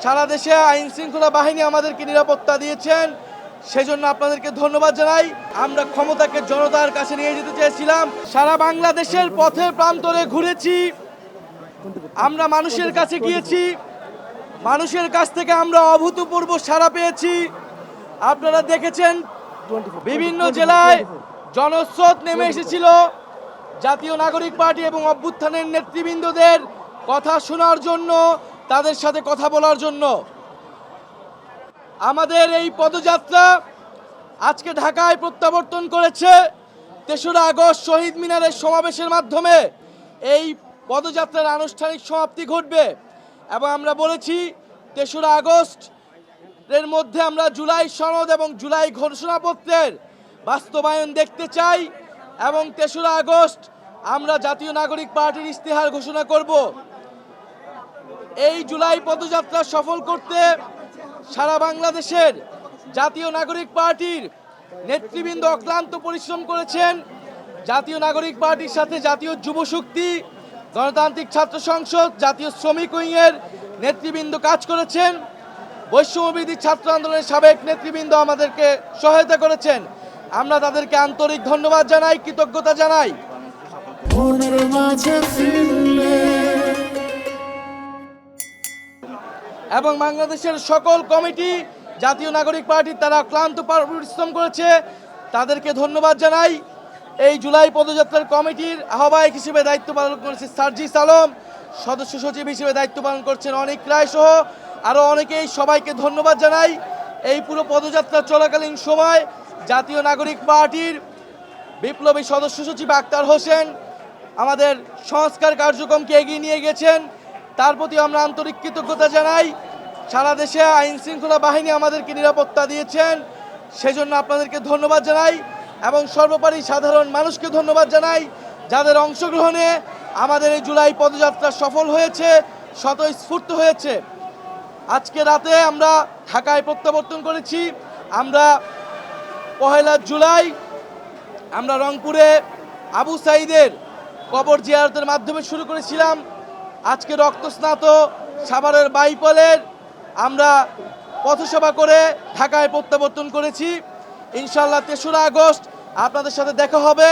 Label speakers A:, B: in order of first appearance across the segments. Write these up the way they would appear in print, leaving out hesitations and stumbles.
A: সারা দেশে আইন শৃঙ্খলা বাহিনী আমাদেরকে নিরাপত্তা দিয়েছেন, সেজন্য আপনাদেরকে ধন্যবাদ জানাই। আমরা ক্ষমতাকে জনতার কাছে নিয়ে যেতে চেয়েছিলাম। সারা বাংলাদেশের পথে প্রান্তরে ঘুরেছি, আমরা মানুষের কাছে গিয়েছি, মানুষের কাছ থেকে আমরা অভূতপূর্ব সাড়া পেয়েছি। আপনারা দেখেছেন বিভিন্ন জেলায় জনস্রোত নেমে এসেছিল জাতীয় নাগরিক পার্টি এবং অভ্যুত্থানের নেতৃবৃন্দদের কথা শোনার জন্য, তাদের সাথে কথা বলার জন্য। আমাদের এই পদযাত্রা আজকে ঢাকায় প্রত্যাবর্তন করেছে ৩রা আগস্ট শহীদ মিনারের সমাবেশের মাধ্যমে এই পদযাত্রার আনুষ্ঠানিক সমাপ্তি ঘটবে। এবং আমরা বলেছি ৩রা আগস্ট এর মধ্যে আমরা জুলাই সনদ এবং জুলাই ঘোষণাপত্রের বাস্তবায়ন দেখতে চাই এবং ৩রা আগস্ট আমরা জাতীয় নাগরিক পার্টির ইশতেহার ঘোষণা করব। এই জুলাই পদযাত্রা সফল করতে সারা বাংলাদেশের জাতীয় নাগরিক পার্টির নেতৃবৃন্দ অক্লান্ত পরিশ্রম করেছেন। জাতীয় নাগরিক পার্টির সাথে জাতীয় যুব শক্তি, গণতান্ত্রিক ছাত্র সংসদ, জাতীয় শ্রমিক উইংয়ের নেতৃবৃন্দ কাজ করেছেন। বৈষম্যবিরোধী ছাত্র আন্দোলনের সাবেক নেতৃবৃন্দ আমাদেরকে সহায়তা করেছেন। আমরা তাদেরকে আন্তরিক ধন্যবাদ জানাই, কৃতজ্ঞতা জানাই। এবং বাংলাদেশের সকল কমিটি জাতীয় নাগরিক পার্টির তারা ক্লান্ত পরিশ্রম করেছে, তাদেরকে ধন্যবাদ জানাই। এই জুলাই পদযাত্রার কমিটির আহ্বায়ক হিসেবে দায়িত্ব পালন করেছে সার্জিস আলম, সদস্য সচিব হিসেবে দায়িত্ব পালন করছেন অনিক রায় সহ আরও অনেকেই, সবাইকে ধন্যবাদ জানাই। এই পুরো পদযাত্রা চলাকালীন সময় জাতীয় নাগরিক পার্টির বিপ্লবী সদস্য সচিব আক্তার হোসেন আমাদের সংস্কার কার্যক্রমকে এগিয়ে নিয়ে গেছেন, তার প্রতি আমরা আন্তরিক কৃতজ্ঞতা জানাই। সারা দেশে আইন শৃঙ্খলা বাহিনী আমাদেরকে নিরাপত্তা দিয়েছেন, সেজন্য আপনাদেরকে ধন্যবাদ জানাই। এবং সর্বোপরি সাধারণ মানুষকে ধন্যবাদ জানাই যাদের অংশগ্রহণে আমাদের এই জুলাই পদযাত্রা সফল হয়েছে, স্বতঃস্ফূর্ত হয়েছে। আজকে রাতে আমরা ঢাকায় প্রত্যাবর্তন করেছি। আমরা 1 জুলাই আমরা রংপুরে আবু সাঈদের কবর জিয়ারতের মাধ্যমে শুরু করেছিলাম। আজকে রক্তস্নাত সাভারের বাইপলের আমরা পথসভা করে ঢাকায় প্রত্যাবর্তন করেছি। ইনশাআল্লাহ ৩রা আগস্ট আপনাদের সাথে দেখা হবে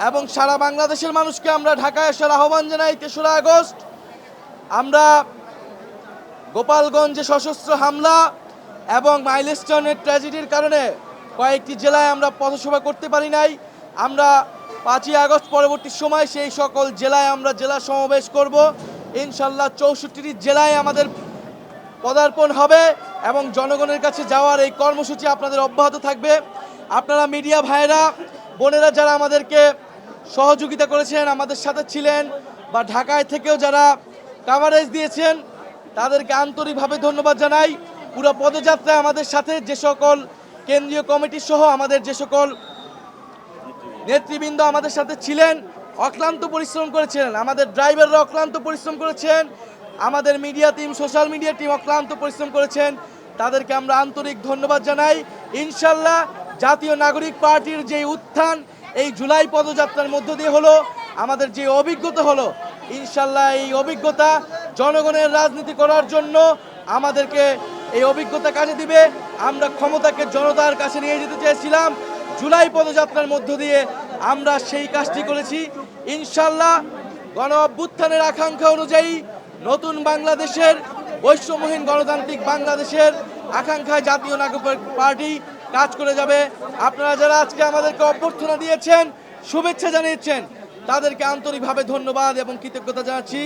A: এবং সারা বাংলাদেশের মানুষকে আমরা ঢাকায় আসার আহ্বান জানাই। ৩রা আগস্ট আমরা গোপালগঞ্জে সশস্ত্র হামলা এবং মাইলস্টোনের ট্র্যাজেডির কারণে কয়েকটি জেলায় আমরা পথসভা করতে পারি নাই। আমরা 5ই আগস্ট পরবর্তী সময় সেই সকল জেলায় আমরা জেলা সমাবেশ করব। ইনশাল্লাহ 64টি জেলায় আমাদের পদার্পণ হবে এবং জনগণের কাছে যাওয়ার এই কর্মসূচি আপনাদের অব্যাহত থাকবে। আপনারা মিডিয়া ভাইরা, বোনেরা যারা আমাদেরকে সহযোগিতা করেছেন, আমাদের সাথে ছিলেন বা ঢাকায় থেকেও যারা কাভারেজ দিয়েছেন, তাদেরকে আন্তরিকভাবে ধন্যবাদ জানাই। পুরো পদযাত্রায় আমাদের সাথে যে সকল কেন্দ্রীয় কমিটি সহ আমাদের যে সকল নেতৃবৃন্দ আমাদের সাথে ছিলেন, অক্লান্ত পরিশ্রম করেছেন। আমাদের ড্রাইভাররা অক্লান্ত পরিশ্রম করেছেন, আমাদের media team, social media team অক্লান্ত পরিশ্রম করেছেন, তাদেরকে আমরা আন্তরিক ধন্যবাদ জানাই। ইনশাল্লাহ জাতীয় নাগরিক পার্টির যে উত্থান এই জুলাই পদযাত্রার মধ্য দিয়ে হলো, আমাদের যে অভিজ্ঞতা হলো, ইনশাল্লাহ এই অভিজ্ঞতা জনগণের রাজনীতি করার জন্য আমাদেরকে এই অভিজ্ঞতা কাজে দিবে। আমরা ক্ষমতাকে জনতার কাছে নিয়ে যেতে চেয়েছিলাম, জুলাই পদযাত্রার মধ্য দিয়ে আমরা সেই কাজটি করেছি। ইনশাল্লাহ গণ অভ্যুত্থানের আকাঙ্ক্ষা অনুযায়ী নতুন বাংলাদেশের, বৈষম্যহীন গণতান্ত্রিক বাংলাদেশের আকাঙ্ক্ষায় জাতীয় নাগরিক পার্টি কাজ করে যাবে। আপনারা যারা আজকে আমাদেরকে অভ্যর্থনা দিয়েছেন, শুভেচ্ছা জানিয়েছেন, তাদেরকে আন্তরিকভাবে ধন্যবাদ এবং কৃতজ্ঞতা জানাচ্ছি।